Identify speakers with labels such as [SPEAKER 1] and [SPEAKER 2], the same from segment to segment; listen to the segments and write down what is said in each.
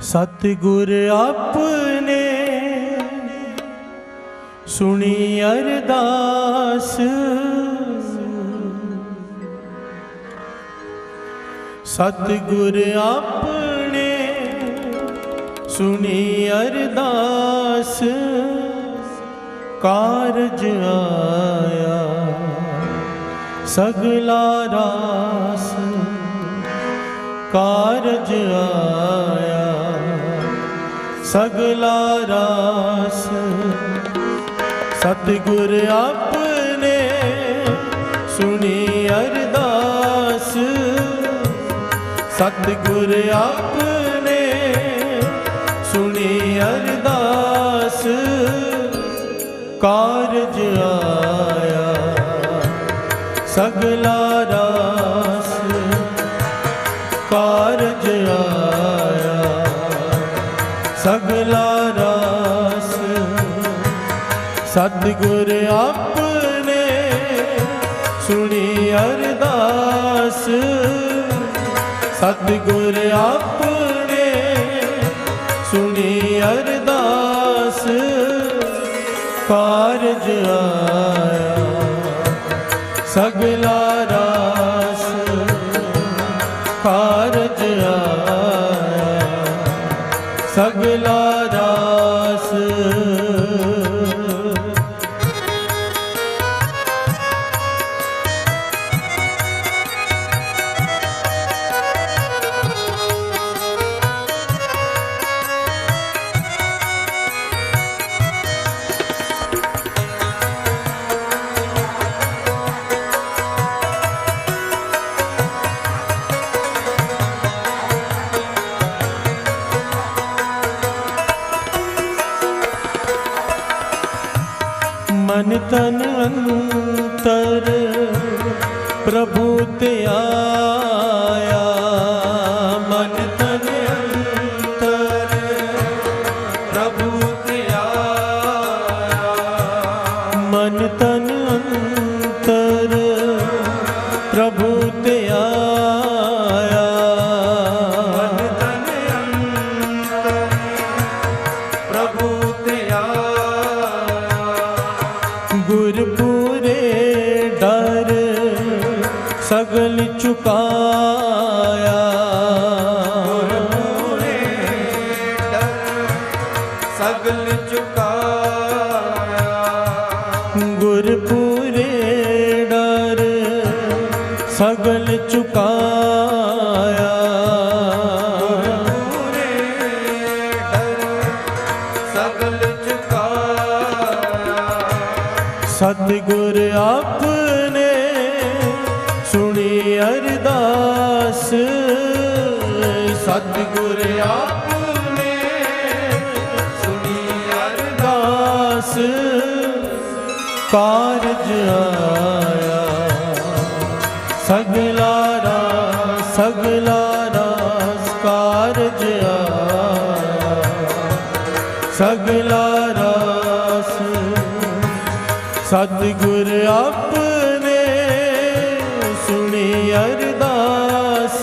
[SPEAKER 1] सतगुर अपने सुनी अरदास, सतगुर अपने सुनी अरदास, कारज आया सगला रास, कारज आया सगला रास। सतगुर अपने सुनी अरदास, सतगुर अपने सुनी अरदास, कारज आया सगला रास, कारज आया सगला रास। सतगुर अपने सुनी अरदास, सतगुर अपने सुनी अरदास, कारज आया सगला रास, कारज आया सगला रास। मन तन अंतर प्रभु ते आया, मन तन अंतर प्रभु ते आया, मन तन अंतर प्रभु ते आया, मन तन अंतर प्रभु ते आया। गुरपुरे डर सगल चुकाया, गुरपुरे डर सगल चुकाया, गुरपुरे डर सगल चुकाया, गुरपुरे डर सगल चुकाया। सतगुर अपने सुनी अरदास, सतगुर अपने सुनी अरदास, कारज आया सगला रास, सगला रास, कारज आया सगला रास। सतगुर अपने सुनी अरदास,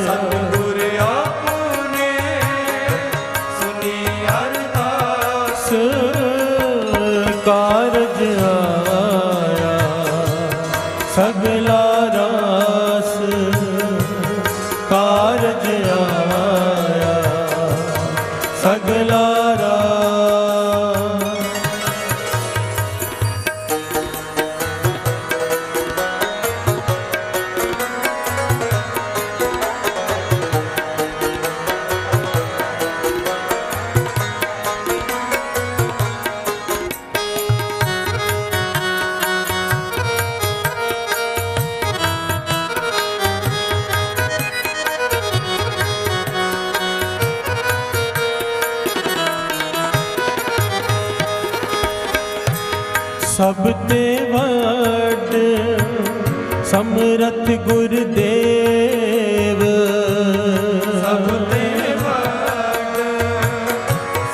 [SPEAKER 1] सतगुर अपने सुनी अरदास, कारज आया सगला रास, कारज आया सगला रास। सब ते वड समरथ गुरदेव, सब ते वड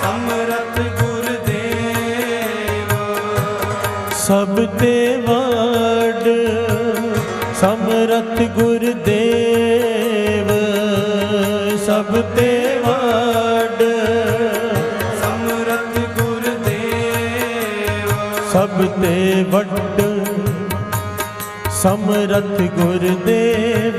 [SPEAKER 1] समरथ गुरदेव, सब ते वड समरथ गुरदेव, सब ते वड
[SPEAKER 2] ਸਮਰਥ ਗੁਰਦੇਵ
[SPEAKER 1] सब ते वड समरथ गुरदेव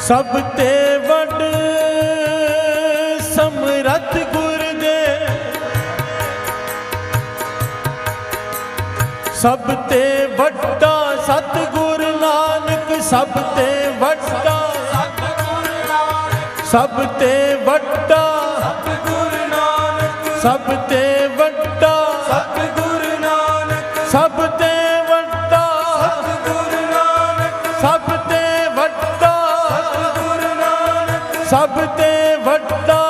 [SPEAKER 1] सब ते वड समरथ गुरदेव सब ते वड्डा सतगुरु नानक सब ते वड्डा सब ते वड्डा
[SPEAKER 2] ਗੁਰੂ ਨਾਨਕ
[SPEAKER 1] सब ते वड्डा
[SPEAKER 2] ਸਤਿਗੁਰੂ ਨਾਨਕ
[SPEAKER 1] सब ते वड्डा
[SPEAKER 2] ਗੁਰੂ ਨਾਨਕ
[SPEAKER 1] सब ते वड्डा
[SPEAKER 2] ਗੁਰੂ ਨਾਨਕ
[SPEAKER 1] सब ते वड्डा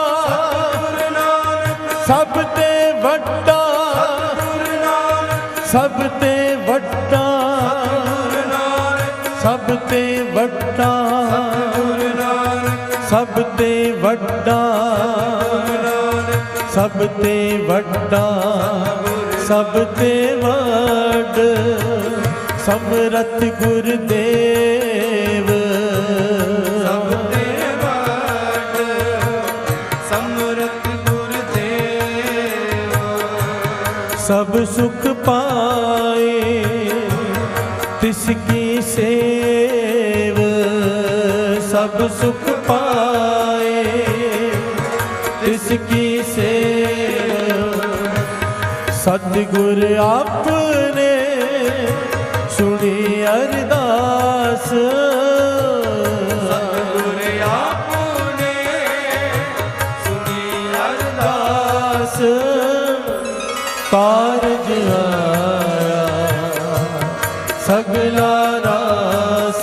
[SPEAKER 2] ਗੁਰੂ ਨਾਨਕ
[SPEAKER 1] सब ते वड्डा
[SPEAKER 2] ਗੁਰੂ ਨਾਨਕ
[SPEAKER 1] सब ते वड्डा
[SPEAKER 2] ਗੁਰੂ ਨਾਨਕ
[SPEAKER 1] सब ते वड्डा
[SPEAKER 2] ਗੁਰੂ ਨਾਨਕ
[SPEAKER 1] सब ते वड्डा सब ते वड्डा सब ते वड समरथ गुरदेव
[SPEAKER 2] ਸਭ ਤੇ ਵਡ ਸਮਰਥ ਗੁਰਦੇਵ
[SPEAKER 1] सब सुख पाए तिसकी सेव सब सुख पाए तिसकी सेव सतगुर आपने सुनी अरदास
[SPEAKER 2] ਸਤਿਗੁਰ ਆਪਨੇ ਸੁਣੀ ਅਰਦਾਸ
[SPEAKER 1] कारज आया सगला रास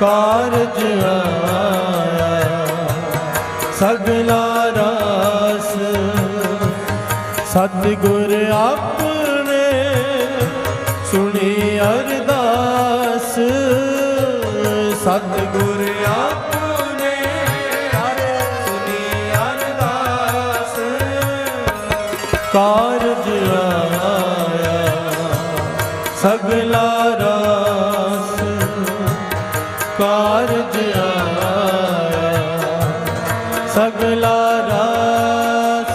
[SPEAKER 1] कारज आया सगला रास सतगुर आपने सुनी अरदास सतगुर
[SPEAKER 2] ਆਪਨੇ ਸੁਣੀ ਅਰਦਾਸ
[SPEAKER 1] कारज आया सगला रास कारज आया सगला रास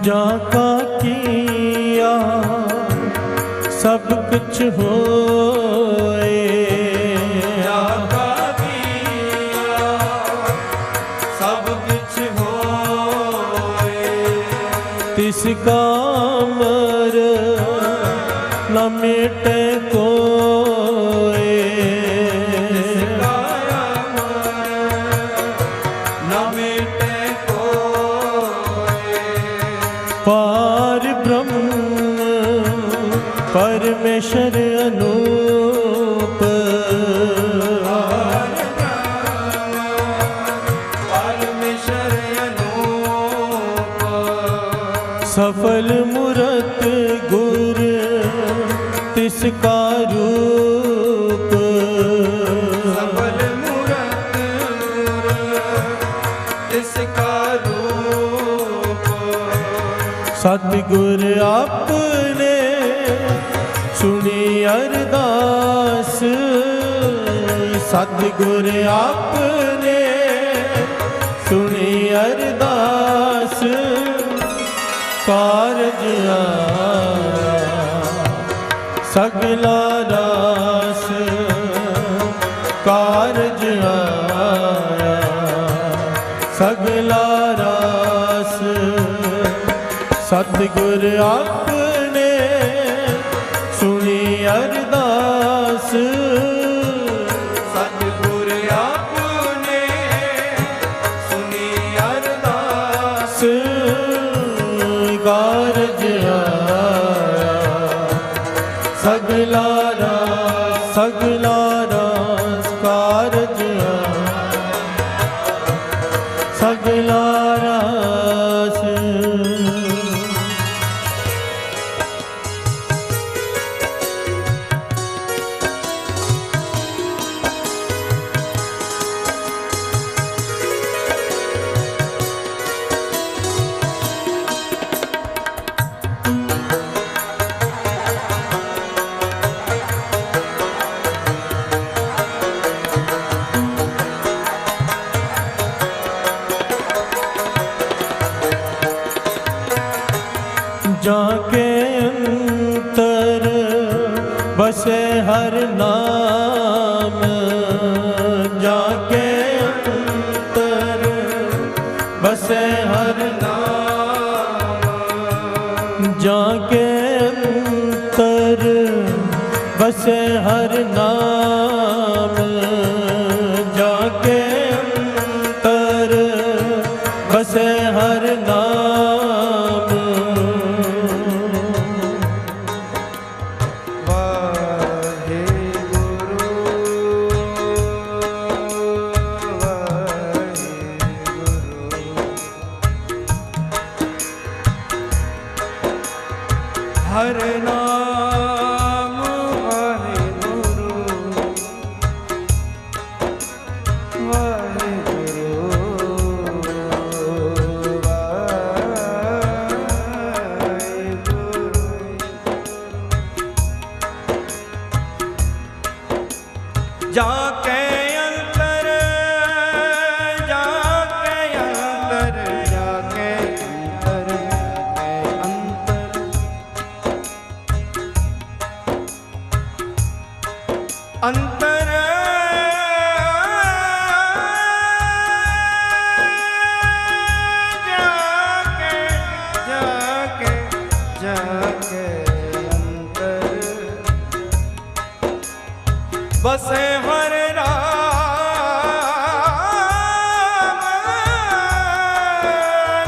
[SPEAKER 1] जाका किया सब कुछ होए
[SPEAKER 2] ਜਾਗਾ ਕੀਆ ਸਭ ਕੁਛ ਹੋਏ
[SPEAKER 1] तिसका अमर न मिटे कोई
[SPEAKER 2] ਕਾਇਆ ਮਰ ਨਾ ਮਿਟੇ ਕੋਇ
[SPEAKER 1] पार ब्रह्म परमेश्वर अनूप
[SPEAKER 2] ਪਰਮੇਸ਼ਰ ਅਨੂਪ
[SPEAKER 1] सफल मूरत गुर तिसका रूप
[SPEAKER 2] ਸਫਲ ਮੂਰਤ ਤਿਸ ਕਾ ਰੂਪ
[SPEAKER 1] सतगुर आपने सुनी अरदास सतगुर आपने सुनी अरदास कारज आया सगला रास कारज आया सगला रास सतगुर आपने सुनी अरदास
[SPEAKER 2] ਸਤਿਗੁਰ ਆਪਨੇ ਸੁਣੀ ਅਰਦਾਸ
[SPEAKER 1] कारज आया, सगला रास सगला रास कारज आया, सगला रास। जाके अंतर बसे हर नाम, जाके अंतर बसे हर नाम, जाके अंतर बसे हर नाम, जाके अंतर बसे हर नाम।
[SPEAKER 2] हर नाम वाहेगुरु, वाहेगुरु, वाहेगुरु। जाके अंतर, जाके अंतर, जाके अंतर, अंतर जाके जाके जाके अंतर बसे हर राम,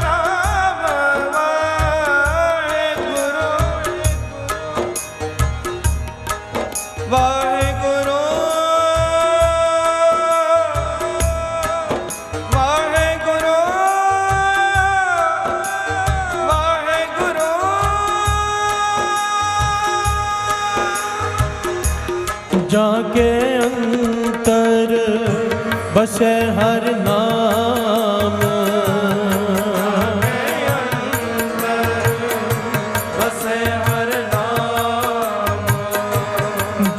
[SPEAKER 2] राम वाहेगुरु, वाहेगुरु, वाहेगुरु, वाहेगुरु।
[SPEAKER 1] जाके अंतर बसे हर नाम,
[SPEAKER 2] बसे हर नाम,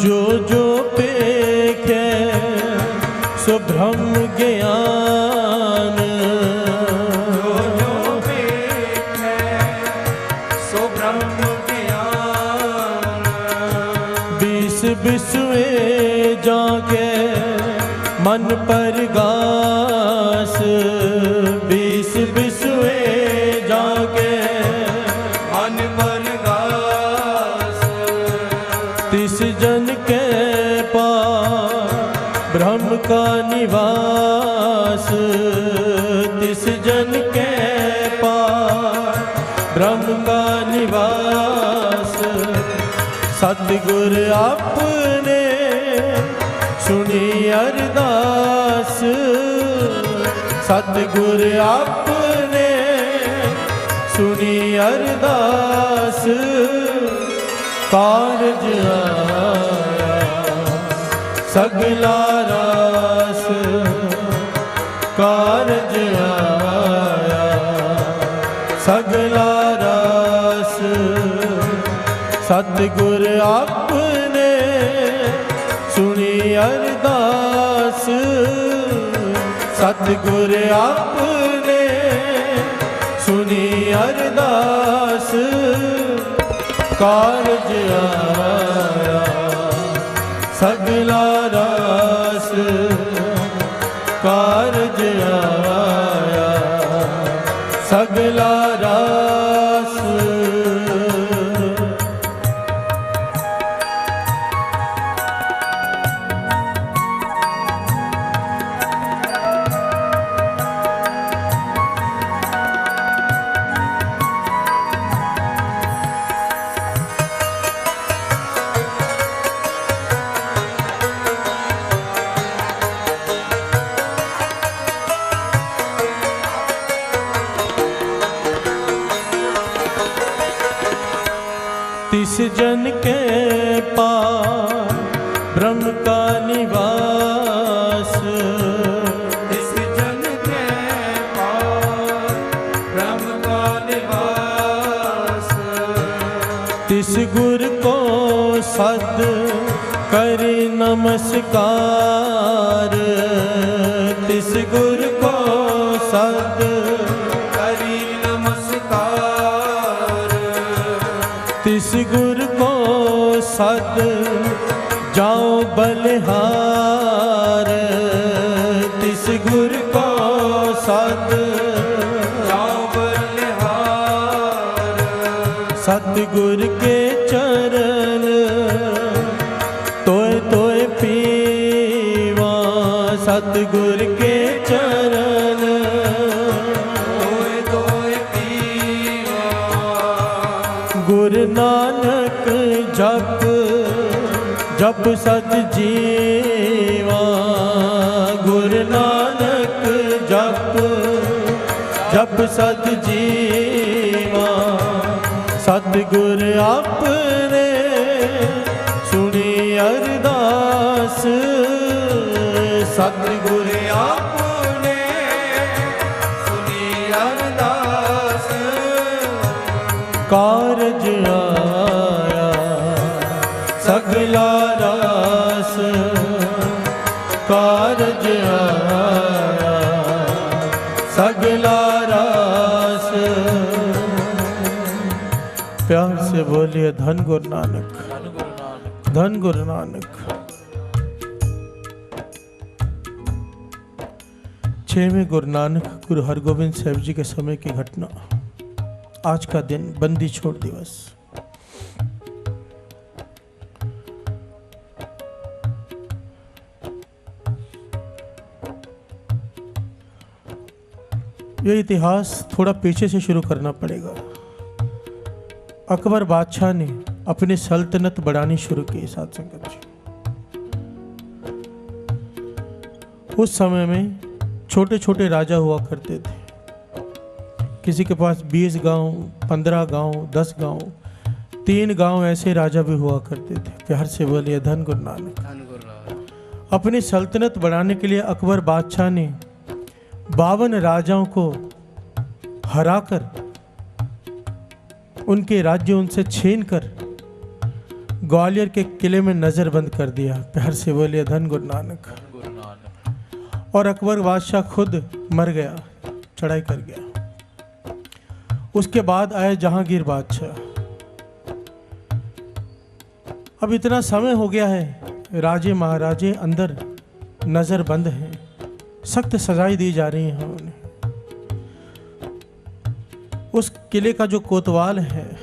[SPEAKER 1] जो जो पेखे सो ब्रह्म ज्ञान,
[SPEAKER 2] जो जो पेखे सो ब्रह्म ज्ञान,
[SPEAKER 1] बीस बिसवे जाके मन परगास, बीस बिसवे जाके
[SPEAKER 2] मन परगास,
[SPEAKER 1] तिस जन के पास ब्रह्म का निवास, तिस जन के पास ब्रह्म का निवास। सतगुर आपने सुनी अरदास, सतगुर आपने सुनी अरदास, कारज आया, सगला रास कारज आया, सगला रास। सतगुर आपने सुनी अरदास, सतगुर आपने सुनी अरदास, कारज आया, सगला रास कारज आया, सगला रास। तिस जन के पास ब्रह्म का निवास,
[SPEAKER 2] इस जन के पास ब्रह्म का निवास।
[SPEAKER 1] तिस गुर को सद कर नमस्कार, तिस गुर को सद
[SPEAKER 2] करी नमस्कार।
[SPEAKER 1] तिस गुर को सद जाओ बलिहार, तिस गुर को सद
[SPEAKER 2] जाओ बलिहार।
[SPEAKER 1] सतगुर के चरण तोय तोय पीवा, सतगुर के चरण
[SPEAKER 2] तोय तोय पीवा।
[SPEAKER 1] गुरु नानक जप जप सत जीवा, गुरु नानक जप जप सत जीवा। सतगुर अपने सुनी अरदास, सतगुर
[SPEAKER 2] आपने सुनी अरदास।
[SPEAKER 1] कारज आया सगला रास, कारज आया सगला रास। प्यार से बोलिए धन गुरु नानक, धन गुरु नानक। 6वें गुरु नानक गुरु हरगोविंद साहिब जी के समय की घटना। आज का दिन बंदी छोड़ दिवस। यह इतिहास थोड़ा पीछे से शुरू करना पड़ेगा। अकबर बादशाह ने अपनी सल्तनत बढ़ानी शुरू की। साथ संगत जी, उस समय में छोटे छोटे राजा हुआ करते थे। किसी के पास 20 गांव, 15 गांव, 10 गांव, 3 गांव ऐसे राजा भी हुआ करते थे। प्यार से बोलिए धन गुरु नानक। अपनी सल्तनत बढ़ाने के लिए अकबर बादशाह ने 52 राजाओं को हराकर उनके राज्य उनसे छीनकर ग्वालियर के किले में नजरबंद कर दिया। प्यार से बोलिए धन गुरु नानक। और अकबर बादशाह खुद मर गया, चढ़ाई कर गया। उसके बाद आए जहांगीर बादशाह। अब इतना समय हो गया है, राजे महाराजे अंदर नजरबंद हैं, सख्त सजाएं दी जा रही हैं उन्हें। उस किले का जो कोतवाल है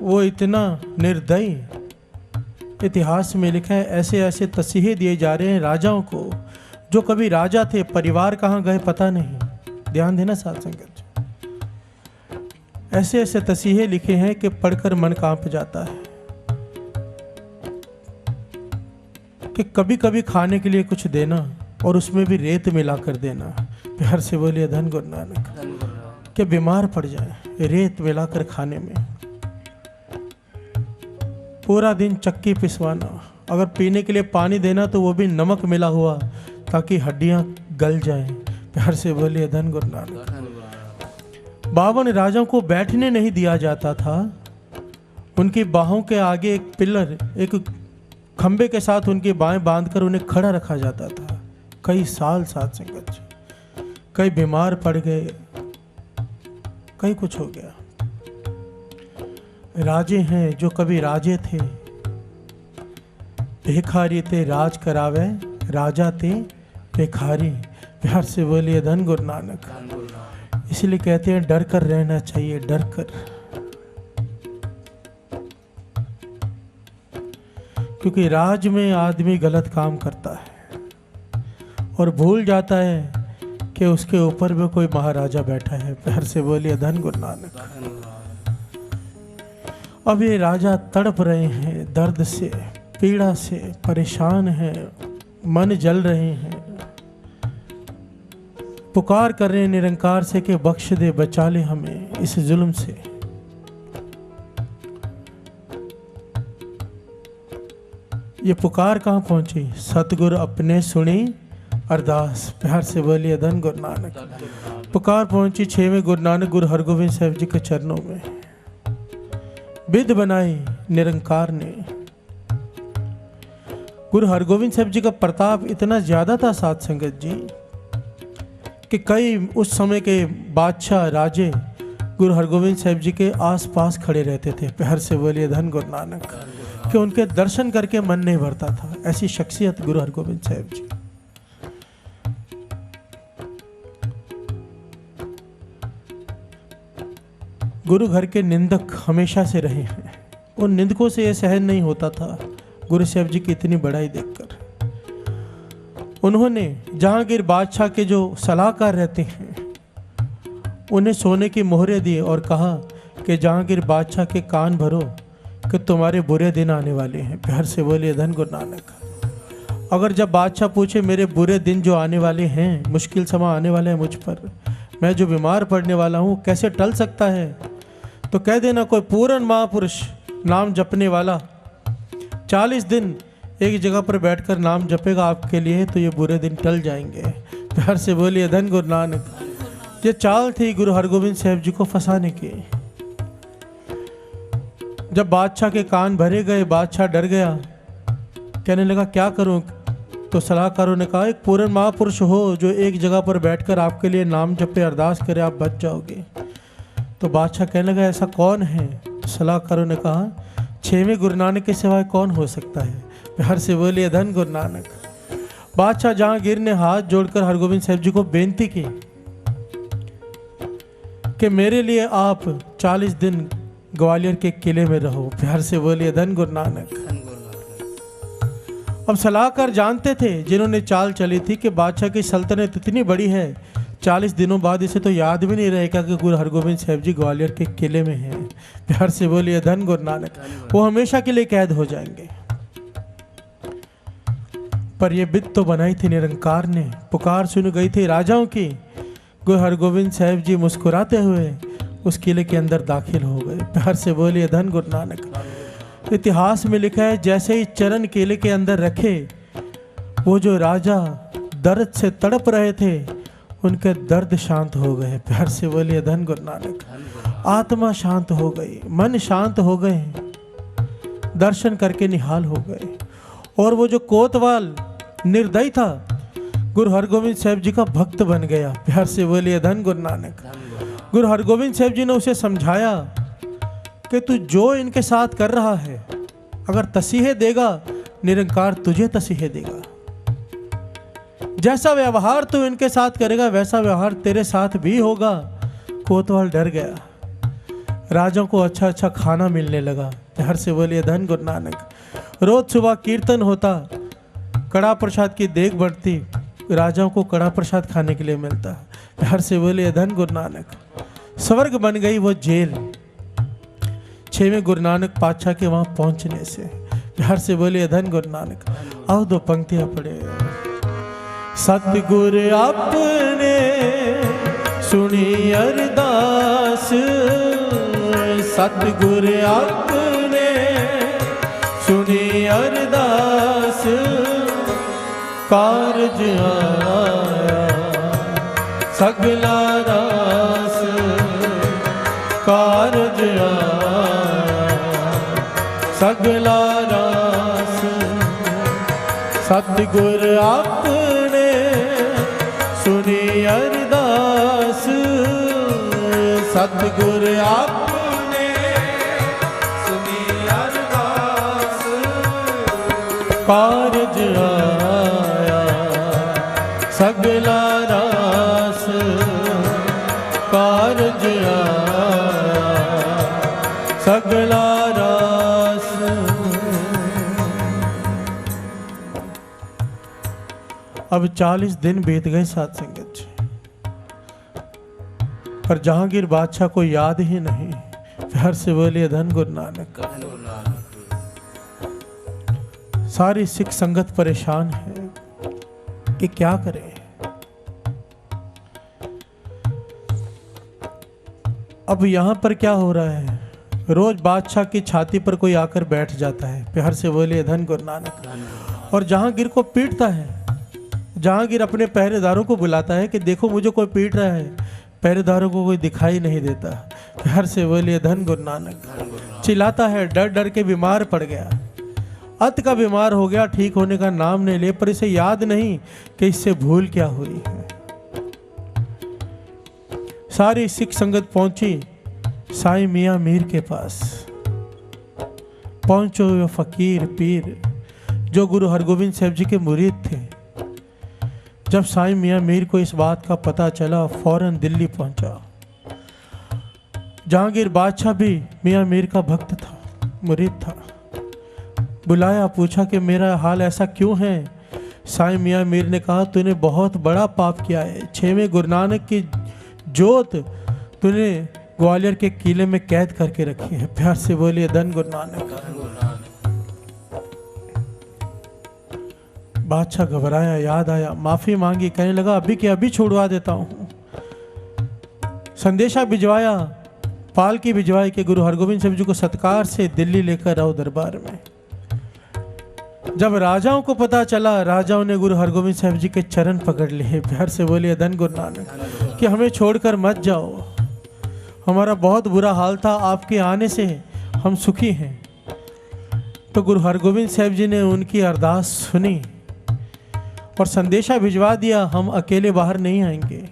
[SPEAKER 1] वो इतना निर्दयी, इतिहास में लिखा है ऐसे ऐसे तसीहे दिए जा रहे हैं राजाओं को जो कभी राजा थे, परिवार कहाँ गए पता नहीं। ध्यान देना साथ संगत। ऐसे ऐसे तसीहे लिखे हैं कि पढ़कर मन कांप जाता है कि कभी कभी खाने के लिए कुछ देना और उसमें भी रेत मिला कर देना। प्यार से बोलिए धन गुरु नानक। कि बीमार पड़ जाए रेत मिलाकर खाने में। पूरा दिन चक्की पिसवाना, अगर पीने के लिए पानी देना तो वो भी नमक मिला हुआ ताकि हड्डियां गल जाएं। प्यार से बोलिए धन गुरु नानक। 52 राजाओं को बैठने नहीं दिया जाता था। उनकी बाहों के आगे एक पिलर, एक खंबे के साथ उनकी बाहें बांधकर उन्हें खड़ा रखा जाता था। कई साल साथ संगत, कई बीमार पड़ गए, कई कुछ हो गया। राजे हैं जो कभी राजे थे, भिखारी थे राज करावे, राजा थे भिखारी। प्यार से बोलिए धन गुरु नानक। इसलिए कहते हैं डर कर रहना चाहिए, डर कर। क्योंकि राज में आदमी गलत काम करता है और भूल जाता है कि उसके ऊपर भी कोई महाराजा बैठा है। प्यार से बोलिए धन गुरु नानक। अब ये राजा तड़प रहे हैं, दर्द से, पीड़ा से परेशान हैं, मन जल रहे हैं, पुकार कर रहे हैं निरंकार से कि बख्श दे, बचा ले हमें इस जुल्म से। ये पुकार कहाँ पहुंची? सतगुरु अपने सुनी अरदास। प्यार से बोलिए धन गुरु नानक। पुकार पहुंची 6वें गुरु नानक गुरु हरगोविंद साहब जी के चरणों में। विध बनाई निरंकार ने। गुरु हरगोविंद साहब जी का प्रताप इतना ज्यादा था साध संगत जी कि कई उस समय के बादशाह राजे गुरु हरगोविंद साहब जी के आसपास खड़े रहते थे। प्यार से बोलिए धन गुरु नानक। कि उनके दर्शन करके मन नहीं भरता था। ऐसी शख्सियत गुरु हरगोविंद साहब जी। गुरु घर के निंदक हमेशा से रहे हैं। उन निंदकों से यह सहन नहीं होता था गुरु साहब जी की इतनी बड़ाई देखकर। उन्होंने जहांगीर बादशाह के जो सलाहकार रहते हैं उन्हें सोने की मोहरें दी और कहा कि जहांगीर बादशाह के कान भरो कि तुम्हारे बुरे दिन आने वाले हैं। प्यार से बोलिए धन गुरु नानक। अगर जब बादशाह पूछे मेरे बुरे दिन जो आने वाले हैं, मुश्किल समय आने वाले हैं मुझ पर, मैं जो बीमार पड़ने वाला हूँ कैसे टल सकता है, तो कह देना कोई पूर्ण महापुरुष नाम जपने वाला 40 दिन एक जगह पर बैठकर नाम जपेगा आपके लिए, तो ये बुरे दिन टल जाएंगे। प्यार से बोलिए धन गुरु नानक। ये चाल थी गुरु हरगोविंद साहब जी को फंसाने की। जब बादशाह के कान भरे गए, बादशाह डर गया, कहने लगा क्या करूं? तो सलाहकारों ने कहा एक पूर्ण महापुरुष हो जो एक जगह पर बैठकर आपके लिए नाम जपे, अरदास करे, आप बच जाओगे। तो बादशाह कहने लगा ऐसा कौन है? सलाहकारों ने कहा 6वें गुरु नानक के सिवाय कौन हो सकता है। प्यार से बोलिए धन गुरु नानक। बादशाह जहांगीर ने हाथ जोड़कर हरगोविंद साहब जी को बेनती की कि मेरे लिए आप 40 दिन ग्वालियर के किले में रहो। प्यार से बोलिए धन गुरु नानक। अब सलाहकार जानते थे जिन्होंने चाल चली थी कि बादशाह की सल्तनत इतनी बड़ी है 40 दिनों बाद इसे तो याद भी नहीं रहेगा कि गुरु हरगोविंद साहब जी ग्वालियर के किले में हैं। प्यार से बोलिए धन गुरु नानक। वो हमेशा के लिए कैद हो जाएंगे। पर ये बित तो बनाई थी निरंकार ने। पुकार सुन गई थी राजाओं की। गुरु हरगोविंद साहब जी मुस्कुराते हुए उस किले के अंदर दाखिल हो गए। प्यार से बोलिए धन गुरु नानक। इतिहास में लिखा है जैसे ही चरण किले के अंदर रखे, वो जो राजा दर्द से तड़प रहे थे उनके दर्द शांत हो गए। प्यार से बोलिए धन गुरु नानक। आत्मा शांत हो गई, मन शांत हो गए, दर्शन करके निहाल हो गए। और वो जो कोतवाल निर्दयी था गुरु हरगोविंद साहब जी का भक्त बन गया। प्यार से बोलिए धन गुरु नानक। गुरु हरगोविंद साहब जी ने उसे समझाया कि तू जो इनके साथ कर रहा है, अगर तसीहे देगा निरंकार तुझे तसीहे देगा। जैसा व्यवहार तू इनके साथ करेगा वैसा व्यवहार तेरे साथ भी होगा। कोतवाल डर गया। राजाओं को अच्छा अच्छा खाना मिलने लगा। प्यार से बोलिए धन गुरु नानक। रोज सुबह कीर्तन होता, कड़ा प्रसाद की देग बढ़ती, राजाओं को कड़ा प्रसाद खाने के लिए मिलता। प्यार से बोलिए धन गुरु नानक। स्वर्ग बन गई वो जेल 6वें गुरु नानक पातशाह के वहां पहुंचने से। प्यार से बोलिए धन गुरु नानक। आओ 2 पंक्तियां पढ़े। सतगुर आपने सुनी अरदास, सतगुर आपने सुनी अरदास, कारज आया सगला रास, कारज आया सगला रास। सतगुर आपने सुनी अरदास, सतगुर आपने सुनी अरदास, कारज आया सगला रास, कारज आया सगला रास। अब 40 दिन बीत गए साथ संगत जी, पर जहांगीर बादशाह को याद ही नहीं। प्यार से बोलिए धन गुरु नानक। सारी सिख संगत परेशान है कि क्या करें। अब यहां पर क्या हो रहा है, रोज बादशाह की छाती पर कोई आकर बैठ जाता है। प्यार से बोलिए धन गुरु नानक। और जहांगीर को पीटता है, जहांगीर अपने पहरेदारों को बुलाता है कि देखो मुझे कोई पीट रहा है, पहरेदारों को कोई दिखाई नहीं देता। प्यार से बोलिए धन गुरु नानक। चिल्लाता है, डर डर के बीमार पड़ गया, अत का बीमार हो गया, ठीक होने का नाम नहीं ले, पर इसे याद नहीं कि इससे भूल क्या हुई है। सारी सिख संगत पहुंची साईं मियां मीर के पास। पहुंचो ये फकीर पीर जो गुरु हरगोविंद साहब जी के मुरीद थे। जब साईं मियां मीर को इस बात का पता चला, फौरन दिल्ली पहुंचा। जहांगीर बादशाह भी मियां मीर का भक्त था, मुरीद था। बुलाया, पूछा कि मेरा हाल ऐसा क्यों है। साईं मियां मीर ने कहा, तूने बहुत बड़ा पाप किया है। 6वें गुरु नानक की जोत तूने ग्वालियर के किले में कैद करके रखी है। प्यार से बोलिए धन गुरु नानक। बादशाह घबराया, याद आया, माफी मांगी, कहने लगा अभी के अभी छुड़वा देता हूं। संदेशा भिजवाया, पालकी भिजवाई कि गुरु हरगोविंद साहब जी को सत्कार से दिल्ली लेकर आओ दरबार में। जब राजाओं को पता चला, राजाओं ने गुरु हरगोविंद साहब जी के चरण पकड़ लिए। प्यार से बोलिए धन गुरु नानक कि हमें छोड़कर मत जाओ, हमारा बहुत बुरा हाल था, आपके आने से हम सुखी हैं। तो गुरु हरगोविंद साहब जी ने उनकी अरदास सुनी और संदेशा भिजवा दिया, हम अकेले बाहर नहीं आएंगे,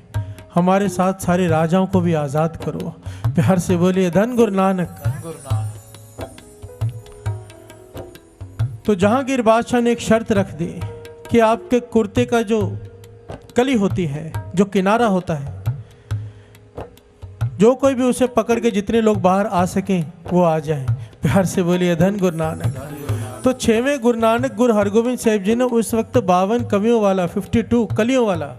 [SPEAKER 1] हमारे साथ सारे राजाओं को भी आजाद करो। प्यार से बोलिए धन गुरु नानक। तो जहांगीर बादशाह ने एक शर्त रख दी कि आपके कुर्ते का जो कली होती है, जो किनारा होता है, जो कोई भी उसे पकड़ के जितने लोग बाहर आ सकें वो आ जाएं। प्यार से बोलिए धन गुरु नानक। तो 6वें गुरु नानक गुरु हरगोविंद साहब जी ने उस वक्त 52 कलियों वाला 52 कलियों वाला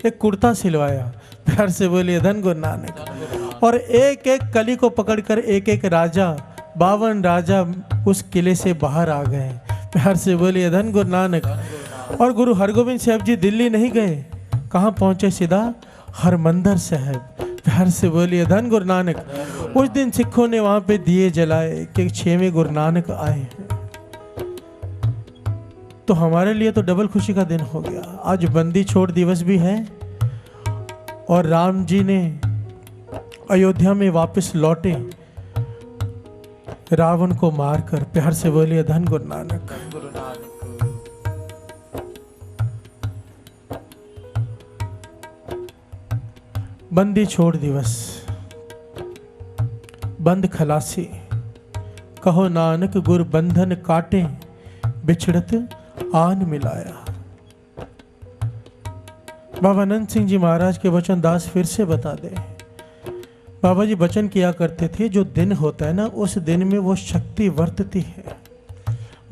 [SPEAKER 1] एक कुर्ता सिलवाया। प्यार से बोलिए धन गुरु नानक। और एक एक कली को पकड़कर एक एक राजा, 52 राजा उस किले से बाहर आ गए। प्यार से बोलिए धन गुरु नानक। और गुरु हरगोविंद साहब जी दिल्ली नहीं गए, कहाँ पहुंचे? सीधा हरमंदिर साहब। प्यार से बोलिए धन गुरु नानक। उस दिन सिखों ने वहां पे दिए जलाए कि 6वें गुरु नानक आए हैं। तो हमारे लिए तो डबल खुशी का दिन हो गया। आज बंदी छोड़ दिवस भी है और राम जी ने अयोध्या में वापस लौटे रावण को मारकर। प्यार से बोलिए धन गुरु नानक। बंदी छोड़ दिवस, बंद खलासी, कहो नानक गुर बंधन काटे, बिछड़त आन मिलाया। बाबा अनंत सिंह जी महाराज के वचन दास फिर से बता दे। बाबा जी वचन किया करते थे, जो दिन होता है ना, उस दिन में वो शक्ति वर्तती है।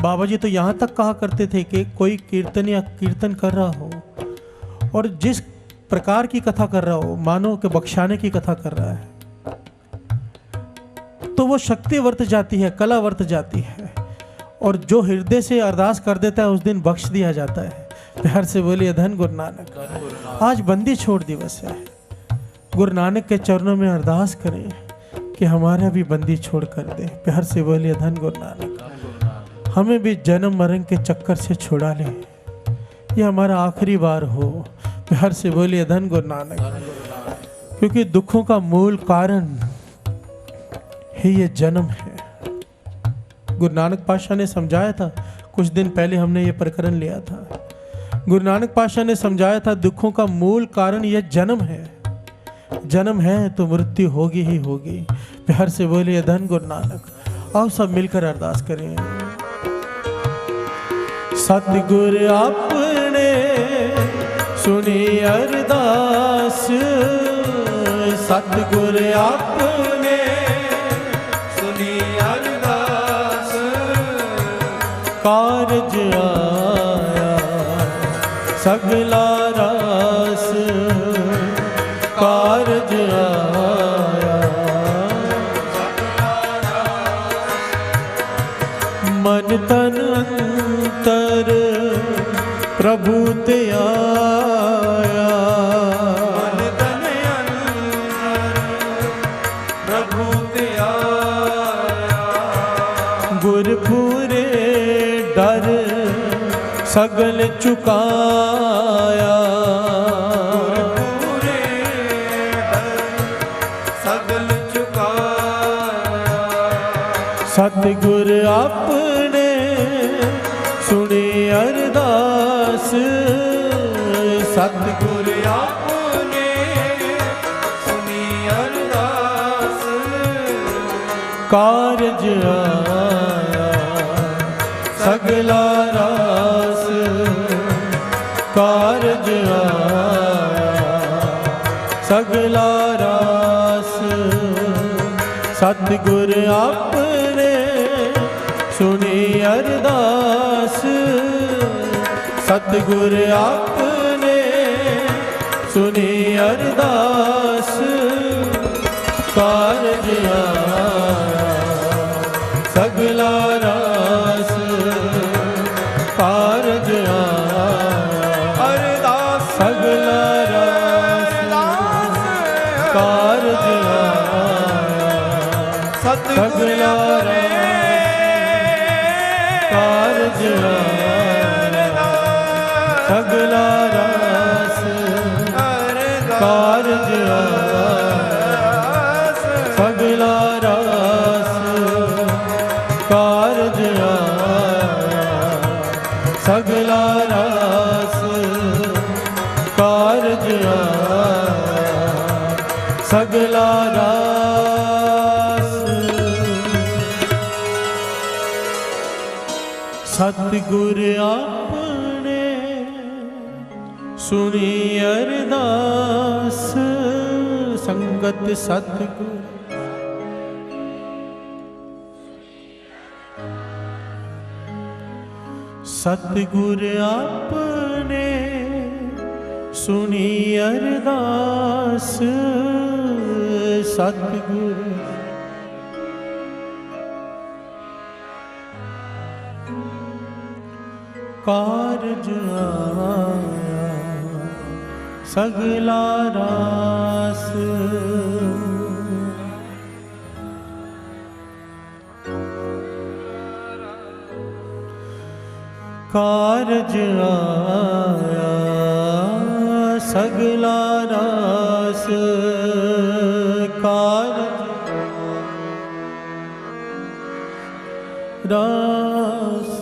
[SPEAKER 1] बाबा जी तो यहाँ तक कहा करते थे कि कोई कीर्तन या कीर्तन कर रहा हो और जिस प्रकार की कथा कर रहा हो, मानो कि बख्शाने की कथा कर रहा है, तो वो शक्ति वर्त जाती है, कला वर्त जाती है। और जो हृदय से अरदास कर देता है उस दिन बख्श दिया जाता है। प्यार से बोलिए धन गुरु नानक। आज बंदी छोड़ दिवस है। गुरु नानक के चरणों में अरदास करें कि हमारा भी बंदी छोड़ कर दे। प्यार से बोलिए धन गुरु नानक। हमें भी जन्म मरण के चक्कर से छुड़ा ले, ये हमारा आखिरी बार हो। प्यार से बोलिए धन गुरु नानक। क्योंकि दुखों का मूल कारण ही ये जन्म है। गुरु नानक पातशाह ने समझाया था, कुछ दिन पहले हमने ये प्रकरण लिया था। गुरु नानक पातशाह ने समझाया था, दुखों का मूल कारण यह जन्म है। जन्म है तो मृत्यु होगी ही होगी। प्यार से बोलिए धन गुरु नानक। आओ सब मिलकर अरदास करें। सतगुर आपने सुनी अरदास, सतगुर आपने
[SPEAKER 2] सुनी अरदास,
[SPEAKER 1] कारज आया सगला रास, कारज आया मन तन अंतर प्रभु ते आया।
[SPEAKER 2] मन तन अंतर प्रभु ते आया।
[SPEAKER 1] गुरपुरे डर सगल चुकाया,
[SPEAKER 2] पूरे डर सगल चुकाया।
[SPEAKER 1] सतगुर अपने सुनी अरदास, सतगुर
[SPEAKER 2] आपने सुनी अरदास।
[SPEAKER 1] कारज आया सगला रास, कारज आया सगला रास। सतगुर अपने सुनी अरदास, सतगुर अपने सुनी अरदास। कारज आया सगला रास, कारज आया
[SPEAKER 2] अरदास
[SPEAKER 1] सगला रास, कारज आया
[SPEAKER 2] सतगुर
[SPEAKER 1] कारज आया सगला रास, कारज आया सगला रास। कारज आया सगला रास, कारज आया सगला रास। सतगुर आपने सुनी अरदास, संगत सतगुर सतगुर आपने सुनी अरदास। सतगुर कारज आया सगला रास, कारज आया सगला रास। कारज रास।